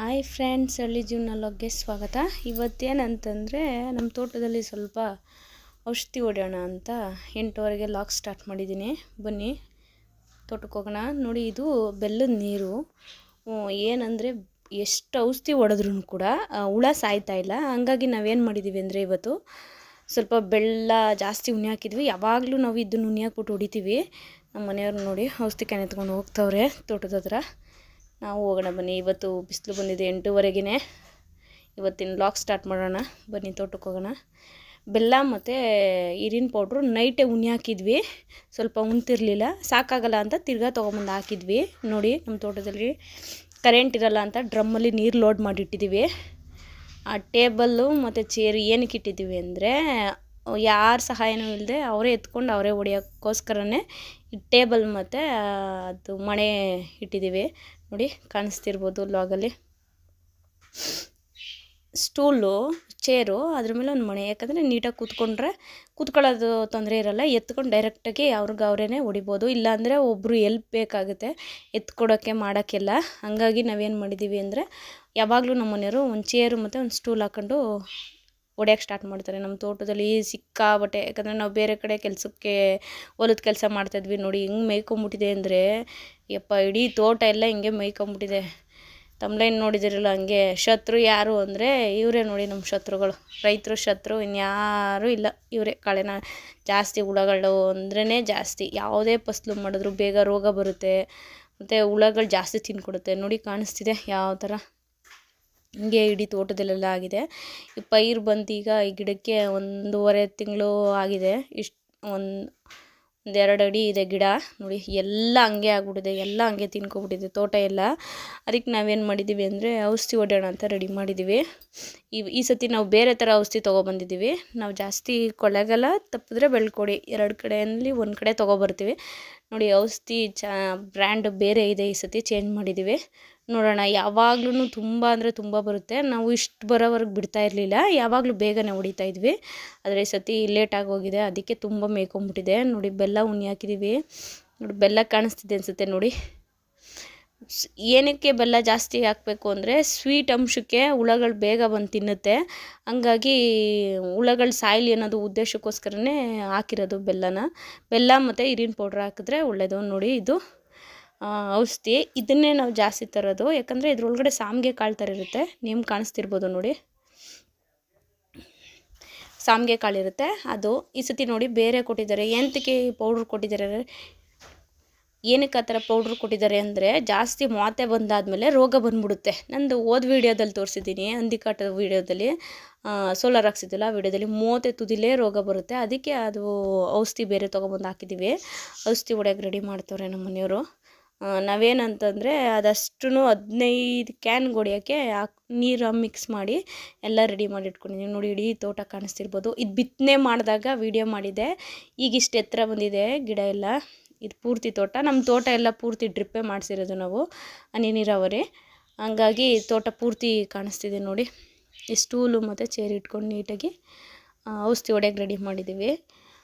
Hi friends, ಹಳ್ಳಿ ಜೀವನಲೋಗೆ ಸ್ವಾಗತ. ಇವತ್ತೇನಂತಂದರೆ ನಮ್ಮ ತೋಟದಲ್ಲಿ ಸ್ವಲ್ಪ ಔಷಧಿ ಹೊಡೆಯೋಣ ಅಂತ 8:15ಗೆ ಲಾಗ್ ಸ್ಟಾರ್ಟ್ ಮಾಡಿದ್ದೀನಿ. ಬನ್ನಿ ತೋಟಕ್ಕೆ ಹೋಗೋಣ. ನೋಡಿ, ಇದು ಬೆಲ್ಲದ ನೀರು. ಏನಂದರೆ ಎಷ್ಟು ಔಷಧಿ ಹೊಡೆದ್ರೂ ಕೂಡ ಹುಳ ಸಾಯ್ತಾ ಇಲ್ಲ. ಹಂಗಾಗಿ ನಾವೇನು ಮಾಡಿದ್ದೀವಿ ಅಂದರೆ ಇವತ್ತು ಸ್ವಲ್ಪ ಬೆಲ್ಲ ಜಾಸ್ತಿ ಉನಿ ಹಾಕಿದ್ವಿ. ಯಾವಾಗಲೂ ನಾವು ಇದನ್ನು ಉನಿ ಹಾಕ್ಬಿಟ್ಟು ಹೊಡಿತೀವಿ. ನಮ್ಮ ಮನೆಯವ್ರು ನೋಡಿ ಔಷಧಿ ಕ್ಯಾನ್ ಎತ್ಕೊಂಡು ಹೋಗ್ತವ್ರೆ ತೋಟದ ಹತ್ರ. ನಾವು ಹೋಗೋಣ ಬನ್ನಿ. ಇವತ್ತು ಬಿಸಿಲು ಬಂದಿದೆ 8:15ಗೆ. ಇವತ್ತಿನ ಲಾಗ್ ಸ್ಟಾರ್ಟ್ ಮಾಡೋಣ ಬನ್ನಿ. ತೋಟಕ್ಕೆ ಹೋಗೋಣ. ಬೆಲ್ಲ ಮತ್ತು ಈರಿನ ಪೌಡ್ರು ನೈಟೇ ಉನಿ ಹಾಕಿದ್ವಿ. ಸ್ವಲ್ಪ ಉಣ್ತಿರ್ಲಿಲ್ಲ, ಸಾಕಾಗಲ್ಲ ಅಂತ ತಿರ್ಗಾ ತೊಗೊಂಬಂದು ಹಾಕಿದ್ವಿ. ನೋಡಿ, ನಮ್ಮ ತೋಟದಲ್ಲಿ ಕರೆಂಟ್ ಇರಲ್ಲ ಅಂತ ಡ್ರಮ್ಮಲ್ಲಿ ನೀರು ಲೋಡ್ ಮಾಡಿಟ್ಟಿದ್ದೀವಿ. ಆ ಟೇಬಲ್ಲು ಮತ್ತು ಚೇರ್ ಏನಕ್ಕೆ ಇಟ್ಟಿದ್ದೀವಿ ಅಂದರೆ ಯಾರ ಸಹಾಯನೂ ಇಲ್ಲದೆ ಅವರೇ ಎತ್ಕೊಂಡು ಅವರೇ ಹೊಡಿಯೋಕ್ಕೋಸ್ಕರನೇ ಈ ಟೇಬಲ್ ಮತ್ತು ಅದು ಮಣೆ ಇಟ್ಟಿದ್ದೀವಿ. ನೋಡಿ, ಕಾಣಿಸ್ತಿರ್ಬೋದು ಲಾಗಲ್ಲಿ. ಸ್ಟೂಲು, ಚೇರು, ಅದ್ರ ಮೇಲೆ ಒಂದು ಮಣೆ. ಯಾಕಂದರೆ ನೀಟಾಗಿ ಕೂತ್ಕೊಳ್ಳೋದು ತೊಂದರೆ ಇರಲ್ಲ. ಎತ್ಕೊಂಡು ಡೈರೆಕ್ಟಾಗಿ ಅವ್ರೇ ಹೊಡಿಬೋದು. ಇಲ್ಲಾಂದರೆ ಒಬ್ಬರು ಎಲ್ಪ್ ಬೇಕಾಗುತ್ತೆ ಎತ್ಕೊಡೋಕ್ಕೆ ಮಾಡೋಕ್ಕೆಲ್ಲ. ಹಂಗಾಗಿ ನಾವೇನು ಮಾಡಿದ್ದೀವಿ ಅಂದರೆ ಯಾವಾಗಲೂ ನಮ್ಮ ಮನೆಯವರು ಒಂದು ಚೇರು ಮತ್ತು ಒಂದು ಸ್ಟೂಲ್ ಹಾಕ್ಕೊಂಡು ಹೊಡ್ಯೋಕ್ಕೆ ಸ್ಟಾರ್ಟ್ ಮಾಡ್ತಾರೆ. ನಮ್ಮ ತೋಟದಲ್ಲಿ ಸಿಕ್ಕಾಬಟ್ಟೆ. ಯಾಕಂದರೆ ನಾವು ಬೇರೆ ಕಡೆ ಕೆಲಸಕ್ಕೆ ಹೊಲದ ಕೆಲಸ ಮಾಡ್ತಾಯಿದ್ವಿ. ನೋಡಿ ಹೆಂಗೆ ಮೇಯ್ಕೊಂಬಿಟ್ಟಿದೆ ಅಂದರೆ, ಯಪ್ಪ, ಇಡೀ ತೋಟ ಎಲ್ಲ ಹಿಂಗೆ ಮೇಯ್ಕೊಂಬಿಟ್ಟಿದೆ. ತಮ್ಲೈನ್ ನೋಡಿದಿರಲ್ಲ ಹಂಗೆ. ಶತ್ರು ಯಾರು ಅಂದರೆ ಇವರೇ ನೋಡಿ, ನಮ್ಮ ಶತ್ರುಗಳು. ರೈತರು ಶತ್ರು ಇನ್ಯಾರೂ ಇಲ್ಲ, ಇವರೇ. ಕಳೆನ ಜಾಸ್ತಿ, ಹುಳಗಳು ಅಂದ್ರೇ ಜಾಸ್ತಿ. ಯಾವುದೇ ಫಸಲು ಮಾಡಿದ್ರು ಬೇಗ ರೋಗ ಬರುತ್ತೆ ಮತ್ತು ಹುಳಗಳು ಜಾಸ್ತಿ ತಿನ್ಕೊಡುತ್ತೆ. ನೋಡಿ, ಕಾಣಿಸ್ತಿದೆ ಯಾವ ಥರ. ಹಿಂಗೆ ಇಡೀ ತೋಟದಲ್ಲೆಲ್ಲ ಆಗಿದೆ. ಈ ಪೈರು ಬಂದು ಈಗ ಈ ಗಿಡಕ್ಕೆ 1.5 ತಿಂಗಳು ಆಗಿದೆ. ಒಂದೆರಡು ಅಡಿ ಇದೆ ಗಿಡ. ನೋಡಿ, ಎಲ್ಲ ಹಂಗೆ ಆಗ್ಬಿಟ್ಟಿದೆ, ಎಲ್ಲ ಹಂಗೆ ತಿನ್ಕೊಬಿಟ್ಟಿದೆ ತೋಟ ಎಲ್ಲ. ಅದಕ್ಕೆ ನಾವೇನು ಮಾಡಿದ್ದೀವಿ ಅಂದರೆ ಔಷಧಿ ಹೊಡೆಯೋಣ ಅಂತ ರೆಡಿ ಮಾಡಿದ್ದೀವಿ. ಈ ಸತಿ ನಾವು ಬೇರೆ ಥರ ಔಷಧಿ ತೊಗೊಬಂದಿದ್ದೀವಿ. ನಾವು ಜಾಸ್ತಿ ಕೊಳ್ಳೆಗಾಲ ತಪ್ಪಿದ್ರೆ ಬೆಳ್ಕೊಡಿ 2 ಕಡೆಯಲ್ಲಿ 1 ಕಡೆ ತೊಗೊಬರ್ತೀವಿ. ನೋಡಿ, ಔಷಧಿ ಬ್ರ್ಯಾಂಡ್ ಬೇರೆ ಇದೆ. ಈ ಸತಿ ಚೇಂಜ್ ಮಾಡಿದ್ದೀವಿ. ನೋಡೋಣ. ಯಾವಾಗ್ಲೂ ತುಂಬ ಅಂದರೆ ತುಂಬ ಬರುತ್ತೆ. ನಾವು ಇಷ್ಟು ಬರೋವರೆಗೆ ಬಿಡ್ತಾ ಇರಲಿಲ್ಲ. ಯಾವಾಗಲೂ ಬೇಗನೆ ಹೊಡಿತಾ ಇದ್ವಿ. ಆದರೆ ಈ ಸತಿ ಲೇಟಾಗಿ ಹೋಗಿದೆ, ಅದಕ್ಕೆ ತುಂಬ ಮೇಯ್ಕೊಂಬಿಟ್ಟಿದೆ. ನೋಡಿ, ಬೆಲ್ಲ ಉನಿ ಹಾಕಿದ್ದೀವಿ. ನೋಡಿ, ಬೆಲ್ಲ ಕಾಣಿಸ್ತಿದೆ ಅನಿಸುತ್ತೆ ನೋಡಿ. ಏನಕ್ಕೆ ಬೆಲ್ಲ ಜಾಸ್ತಿ ಹಾಕಬೇಕು ಅಂದರೆ ಸ್ವೀಟ್ ಅಂಶಕ್ಕೆ ಹುಳಗಳು ಬೇಗ ಬಂದು ತಿನ್ನುತ್ತೆ. ಹಂಗಾಗಿ ಹುಳಗಳು ಸಾಯಲಿ ಅನ್ನೋದು ಉದ್ದೇಶಕ್ಕೋಸ್ಕರನೇ ಹಾಕಿರೋದು ಬೆಲ್ಲ ಮತ್ತು ಈರಿನ ಪೌಡ್ರ್ ಹಾಕಿದ್ರೆ ಒಳ್ಳೆಯದು. ನೋಡಿ, ಇದು ಔಷಧಿ. ಇದನ್ನೇ ನಾವು ಜಾಸ್ತಿ ತರೋದು. ಯಾಕಂದರೆ ಇದ್ರೊಳಗಡೆ ಸಾಮಿಗೆ ಕಾಳು ಥರ ಇರುತ್ತೆ. ನಿಮ್ಗೆ ಕಾಣಿಸ್ತಿರ್ಬೋದು ನೋಡಿ, ಸಾಮಿಗೆ ಕಾಳಿರುತ್ತೆ ಅದು. ಈ ಸತಿ ನೋಡಿ ಬೇರೆ ಕೊಟ್ಟಿದ್ದಾರೆ. ಎಂತಕ್ಕೆ ಪೌಡ್ರ್ ಕೊಟ್ಟಿದ್ದಾರೆ, ಏನಕ್ಕೆ ಆ ಥರ ಪೌಡ್ರ್ ಕೊಟ್ಟಿದ್ದಾರೆ ಅಂದರೆ ಜಾಸ್ತಿ ಮಾತೆ ಬಂದಾದಮೇಲೆ ರೋಗ ಬಂದ್ಬಿಡುತ್ತೆ. ನಂದು ಹೋದ ವೀಡಿಯೋದಲ್ಲಿ ತೋರಿಸಿದ್ದೀನಿ, ಹಂದಿಕಾಟದ ವೀಡಿಯೋದಲ್ಲಿ, ಸೋಲಾರ್ ಹಾಕ್ಸಿದ್ದಿಲ್ಲ ಆ ವೀಡಿಯೋದಲ್ಲಿ. ಮೂವತ್ತೆ ತುದಿಲೇ ರೋಗ ಬರುತ್ತೆ. ಅದಕ್ಕೆ ಅದು ಔಷಧಿ ಬೇರೆ ತೊಗೊಬಂದು ಹಾಕಿದ್ದೀವಿ. ಔಷಧಿ ಹೊಡ್ಯೋಕೆ ರೆಡಿ ಮಾಡ್ತವ್ರೆ ನಮ್ಮ ಮನೆಯವರು. ನಾವೇನಂತಂದರೆ ಅದಷ್ಟು 15 ಕ್ಯಾನ್ ಹೊಡಿಯೋಕ್ಕೆ ನೀರು ಮಿಕ್ಸ್ ಮಾಡಿ ಎಲ್ಲ ರೆಡಿ ಮಾಡಿ ಇಟ್ಕೊಂಡಿದ್ದೀವಿ. ನೋಡಿ, ಇಡೀ ತೋಟ ಕಾಣಿಸ್ತಿರ್ಬೋದು. ಇದು ಬಿತ್ತನೆ ಮಾಡಿದಾಗ ವೀಡಿಯೋ ಮಾಡಿದೆ. ಈಗ ಇಷ್ಟು ಎತ್ತರ ಬಂದಿದೆ ಗಿಡ ಎಲ್ಲ. ಇದು ಪೂರ್ತಿ ತೋಟ. ನಮ್ಮ ತೋಟ ಎಲ್ಲ ಪೂರ್ತಿ ಡ್ರಿಪ್ಪೇ ಮಾಡಿಸಿರೋದು ನಾವು, ಹನಿ ನೀರಾವರಿ. ಹಂಗಾಗಿ ತೋಟ ಪೂರ್ತಿ ಕಾಣಿಸ್ತಿದೆ ನೋಡಿ. ಈ ಸ್ಟೂಲು ಮತ್ತು ಚೇರ್ ಇಟ್ಕೊಂಡು ನೀಟಾಗಿ ಔಷಧಿ ಹೊಡ್ಯೋಕೆ ರೆಡಿ ಮಾಡಿದ್ದೀವಿ.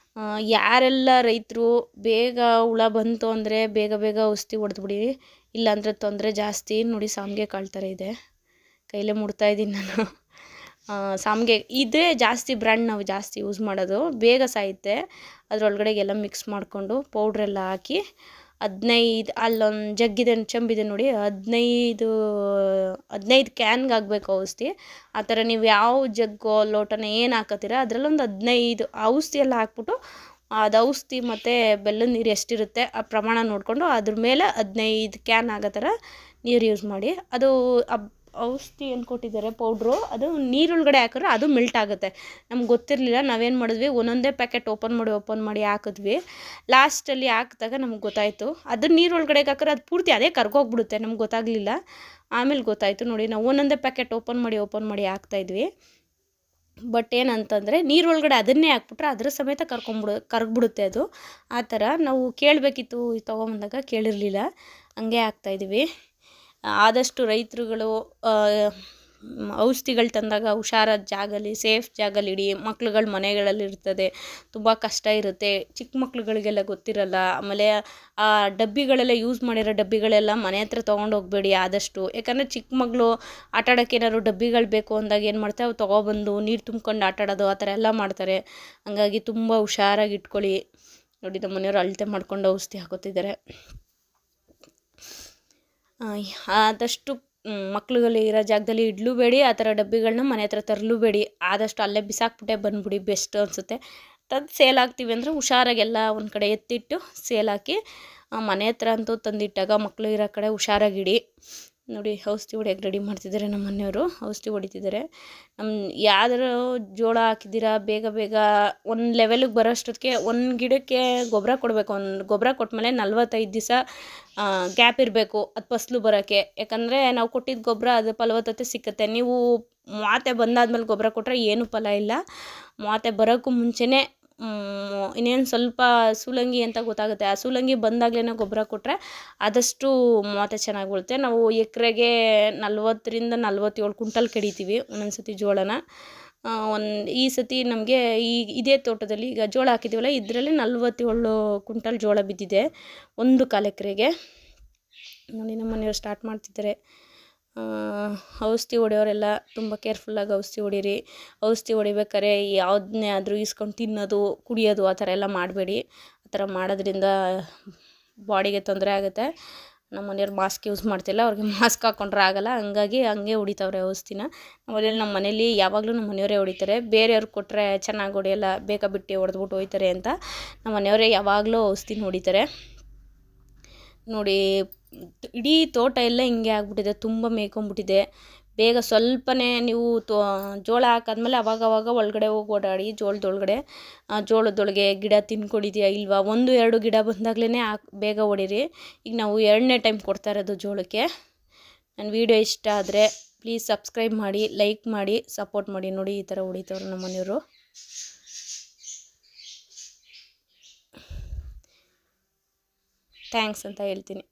ಯಾರೆಲ್ಲ ರೈತರು ಬೇಗ ಹುಳ ಬಂತು ಅಂದರೆ ಬೇಗ ಔಷಧಿ ಹೊಡೆದ್ಬಿಡಿ, ಇಲ್ಲಾಂದರೆ ತೊಂದರೆ ಜಾಸ್ತಿ. ನೋಡಿ, ಸಾಮಿಗೆ ಕಾಳು ಥರ ಇದೆ. ಕೈಲೇ ಮುಡ್ತಾಯಿದ್ದೀನಿ ನಾನು. ಸಾಮಿಗೆ ಇದೇ ಜಾಸ್ತಿ ಬ್ರ್ಯಾಂಡ್ ನಾವು ಜಾಸ್ತಿ ಯೂಸ್ ಮಾಡೋದು. ಬೇಗ ಸಾಯುತ್ತೆ. ಅದರೊಳಗಡೆಗೆಲ್ಲ ಮಿಕ್ಸ್ ಮಾಡಿಕೊಂಡು ಪೌಡ್ರೆಲ್ಲ ಹಾಕಿ 15 ಅಲ್ಲೊಂದು ಜಗ್ಗಿದೆ, ಚಂಬಿದೆ ನೋಡಿ, 15 ಕ್ಯಾನ್ಗೆ ಆಗಬೇಕು ಔಷಧಿ. ಆ ಥರ ನೀವು ಯಾವ ಜಗ್ಗೋ ಲೋಟನ ಏನು ಹಾಕತ್ತೀರ ಅದರಲ್ಲೊಂದು 15 ಔಷಧಿ ಎಲ್ಲ ಹಾಕ್ಬಿಟ್ಟು, ಅದು ಔಷಧಿ ಮತ್ತು ಬೆಲ್ಲದ ನೀರು ಎಷ್ಟಿರುತ್ತೆ ಆ ಪ್ರಮಾಣ ನೋಡಿಕೊಂಡು ಅದ್ರ ಮೇಲೆ 15 ಕ್ಯಾನ್ ಆಗೋ ಥರ ನೀರು ಯೂಸ್ ಮಾಡಿ. ಅದು ಔಷಧಿ ಏನು ಕೊಟ್ಟಿದ್ದಾರೆ ಪೌಡ್ರು, ಅದು ನೀರೊಳಗಡೆ ಹಾಕಿದ್ರೆ ಅದು ಮೆಲ್ಟ್ ಆಗುತ್ತೆ. ನಮ್ಗೆ ಗೊತ್ತಿರಲಿಲ್ಲ. ನಾವೇನು ಮಾಡಿದ್ವಿ, ಒಂದೊಂದೇ ಪ್ಯಾಕೆಟ್ ಓಪನ್ ಮಾಡಿ ಹಾಕಿದ್ವಿ. ಲಾಸ್ಟಲ್ಲಿ ಹಾಕಿದಾಗ ನಮ್ಗೆ ಗೊತ್ತಾಯಿತು, ಅದು ನೀರೊಳಗಡೆ ಹಾಕಿದ್ರೆ ಅದು ಪೂರ್ತಿ ಅದೇ ಕರ್ಗೋಗ್ಬಿಡುತ್ತೆ. ನಮ್ಗೆ ಗೊತ್ತಾಗಲಿಲ್ಲ, ಆಮೇಲೆ ಗೊತ್ತಾಯಿತು. ನೋಡಿ, ನಾವು ಒಂದೊಂದೇ ಪ್ಯಾಕೆಟ್ ಓಪನ್ ಮಾಡಿ ಹಾಕ್ತಾಯಿದ್ವಿ. ಬಟ್ ಏನಂತಂದರೆ ನೀರೊಳಗಡೆ ಅದನ್ನೇ ಹಾಕ್ಬಿಟ್ರೆ ಅದ್ರ ಸಮೇತ ಕರ್ಗ್ಬಿಡುತ್ತೆ ಅದು. ಆ ಥರ ನಾವು ಕೇಳಬೇಕಿತ್ತು, ತೊಗೊಂಬಂದಾಗ ಕೇಳಿರಲಿಲ್ಲ. ಹಂಗೆ ಹಾಕ್ತಾಯಿದ್ವಿ. ಆದಷ್ಟು ರೈತರುಗಳು ಔಷಧಿಗಳು ತಂದಾಗ ಹುಷಾರಾದ ಜಾಗಲ್ಲಿ ಸೇಫ್ ಜಾಗಲ್ಲಿ ಇಡಿ. ಮಕ್ಳುಗಳ ಮನೆಗಳಲ್ಲಿ ಇರ್ತದೆ, ತುಂಬ ಕಷ್ಟ ಇರುತ್ತೆ. ಚಿಕ್ಕ ಮಕ್ಳುಗಳಿಗೆಲ್ಲ ಗೊತ್ತಿರಲ್ಲ. ಆಮೇಲೆ ಆ ಡಬ್ಬಿಗಳೆಲ್ಲ ಯೂಸ್ ಮಾಡಿರೋ ಡಬ್ಬಿಗಳೆಲ್ಲ ಮನೆ ಹತ್ರ ತೊಗೊಂಡೋಗ್ಬೇಡಿ ಆದಷ್ಟು. ಯಾಕಂದರೆ ಚಿಕ್ಕ ಮಗಳು ಆಟ ಆಡೋಕ್ಕೆ ಏನಾದ್ರು ಡಬ್ಬಿಗಳು ಬೇಕು ಅಂದಾಗ ಏನು ಮಾಡ್ತಾರೆ, ಅವು ತೊಗೊಬಂದು ನೀರು ತುಂಬ್ಕೊಂಡು ಆಟ ಆಡೋದು ಆ ಥರ ಎಲ್ಲ ಮಾಡ್ತಾರೆ. ಹಂಗಾಗಿ ತುಂಬ ಹುಷಾರಾಗಿ ಇಟ್ಕೊಳ್ಳಿ. ನೋಡಿ ನಮ್ಮ ಮನೆಯವರು ಅಳತೆ ಮಾಡ್ಕೊಂಡು ಔಷಧಿ ಹಾಕೋತಿದ್ದಾರೆ. ಆದಷ್ಟು ಮಕ್ಳುಗಳು ಇರೋ ಜಾಗದಲ್ಲಿ ಇಡಲೂಬೇಡಿ, ಆ ಥರ ಡಬ್ಬಿಗಳನ್ನ ಮನೆ ಹತ್ರ ತರಲೂಬೇಡಿ. ಆದಷ್ಟು ಅಲ್ಲೇ ಬಿಸಾಕ್ಬಿಟ್ಟೆ ಬಂದುಬಿಡಿ, ಬೆಸ್ಟ್ ಅನಿಸುತ್ತೆ. ತಂದು ಸೇಲ್ ಹಾಕ್ತೀವಿ ಅಂದರೆ ಹುಷಾರಾಗೆಲ್ಲ ಒಂದು ಕಡೆ ಎತ್ತಿಟ್ಟು ಸೇಲ್ ಹಾಕಿ. ಮನೆ ಹತ್ರ ಅಂತೂ ತಂದಿಟ್ಟಾಗ ಮಕ್ಕಳು ಇರೋ ಕಡೆ ಹುಷಾರಾಗಿಡಿ. ನೋಡಿ ಔಷಧಿ ಹೊಡಿಯೋಕೆ ರೆಡಿ ಮಾಡ್ತಿದ್ದಾರೆ ನಮ್ಮ ಮನೆಯವರು, ಔಷಧಿ ಹೊಡಿತಿದ್ದಾರೆ. ಯಾವ್ದಾರು ಜೋಳ ಹಾಕಿದ್ದೀರಾ ಬೇಗ ಬೇಗ ಒಂದು ಲೆವೆಲಿಗೆ ಬರೋಷ್ಟೊತ್ತಿಗೆ ಒಂದು ಗಿಡಕ್ಕೆ ಗೊಬ್ಬರ ಕೊಡಬೇಕು. ಒಂದು ಗೊಬ್ಬರ ಕೊಟ್ಟಮೇಲೆ 45 ದಿವಸ ಗ್ಯಾಪ್ ಇರಬೇಕು ಅದು ಫಸಲು ಬರೋಕ್ಕೆ. ಯಾಕಂದರೆ ನಾವು ಕೊಟ್ಟಿದ್ದ ಗೊಬ್ಬರ ಅದು ಫಲವತ್ತತೆ ಸಿಕ್ಕುತ್ತೆ. ನೀವು ಮಾತೆ ಬಂದಾದ್ಮೇಲೆ ಗೊಬ್ಬರ ಕೊಟ್ಟರೆ ಏನೂ ಫಲ ಇಲ್ಲ. ಮಾತೆ ಬರೋಕ್ಕೂ ಮುಂಚೆನೇ ಇನ್ನೇನು ಸ್ವಲ್ಪ ಸೂಲಂಗಿ ಅಂತ ಗೊತ್ತಾಗುತ್ತೆ. ಆ ಸೂಲಂಗಿ ಬಂದಾಗಲೇ ಗೊಬ್ಬರ ಕೊಟ್ಟರೆ ಆದಷ್ಟು ಮಾತೆ ಚೆನ್ನಾಗಿ ಬೀಳುತ್ತೆ. ನಾವು ಎಕರೆಗೆ 40ರಿಂದ 47 ಕ್ವಿಂಟಲ್ ಕಡಿತೀವಿ ಒಂದೊಂದು ಸತಿ ಜೋಳನ. ಈ ಸತಿ ನಮಗೆ ಇದೇ ತೋಟದಲ್ಲಿ ಈಗ ಜೋಳ ಹಾಕಿದ್ದೀವಲ್ಲ, ಇದರಲ್ಲಿ 47 ಕ್ವಿಂಟಲ್ ಜೋಳ ಬಿದ್ದಿದೆ 1/4 ಎಕರೆಗೆ. ನೋಡಿ ನಮ್ಮ ಮನೆಯವ್ರು ಸ್ಟಾರ್ಟ್ ಮಾಡ್ತಿದ್ದಾರೆ. ಔಷಧಿ ಹೊಡೆಯೋರೆಲ್ಲ ತುಂಬ ಕೇರ್ಫುಲ್ಲಾಗಿ ಔಷಧಿ ಹೊಡೀರಿ. ಔಷಧಿ ಹೊಡಿಬೇಕಾರೆ ಯಾವುದನ್ನೇ ಆದರೂ ಇಸ್ಕೊಂಡು ತಿನ್ನೋದು, ಕುಡಿಯೋದು ಆ ಥರ ಎಲ್ಲ ಮಾಡಬೇಡಿ. ಆ ಥರ ಮಾಡೋದ್ರಿಂದ ಬಾಡಿಗೆ ತೊಂದರೆ ಆಗುತ್ತೆ. ನಮ್ಮ ಮನೆಯವ್ರು ಮಾಸ್ಕ್ ಯೂಸ್ ಮಾಡ್ತಿಲ್ಲ, ಅವ್ರಿಗೆ ಮಾಸ್ಕ್ ಹಾಕ್ಕೊಂಡ್ರೆ ಆಗಲ್ಲ, ಹಂಗಾಗಿ ಹಂಗೆ ಹೊಡಿತಾವ್ರೆ ಔಷಧಿನ. ನಮ್ಮ ಮನೇಲಿ ಯಾವಾಗಲೂ ನಮ್ಮ ಮನೆಯವರೇ ಹೊಡಿತಾರೆ. ಬೇರೆಯವ್ರಿಗೆ ಕೊಟ್ಟರೆ ಚೆನ್ನಾಗಿ ಹೊಡೆಯಲ್ಲ, ಬೇಗ ಬಿಟ್ಟು ಹೊಡೆದ್ಬಿಟ್ಟು ಹೋಯ್ತಾರೆ ಅಂತ ನಮ್ಮ ಮನೆಯವರೇ ಯಾವಾಗಲೂ ಔಷಧಿನ ಹೊಡಿತಾರೆ. ನೋಡಿ ಇಡೀ ತೋಟ ಎಲ್ಲ ಹಿಂಗೆ ಆಗ್ಬಿಟ್ಟಿದೆ, ತುಂಬ ಮೇಯ್ಕೊಂಬಿಟ್ಟಿದೆ. ಬೇಗ ಸ್ವಲ್ಪನೇ ನೀವು ಜೋಳ ಹಾಕಾದ್ಮೇಲೆ ಅವಾಗವಾಗ ಒಳಗಡೆ ಹೋಗಿ ಓಡಾಡಿ ಜೋಳದೊಳಗೆ ಗಿಡ ತಿನ್ಕೊಂಡಿದೆಯಾ ಇಲ್ವಾ, 1-2 ಗಿಡ ಬಂದಾಗಲೇ ಬೇಗ ಹೊಡೀರಿ. ಈಗ ನಾವು 2ನೇ ಟೈಮ್ ಕೊಡ್ತಾ ಇರೋದು ಜೋಳಕ್ಕೆ. ನನ್ನ ವೀಡಿಯೋ ಇಷ್ಟ ಆದರೆ ಪ್ಲೀಸ್ ಸಬ್ಸ್ಕ್ರೈಬ್ ಮಾಡಿ, ಲೈಕ್ ಮಾಡಿ, ಸಪೋರ್ಟ್ ಮಾಡಿ. ನೋಡಿ ಈ ಥರ ಹೊಡಿತವ್ರು ನಮ್ಮ ಮನೆಯವರು. ಥ್ಯಾಂಕ್ಸ್ ಅಂತ ಹೇಳ್ತೀನಿ.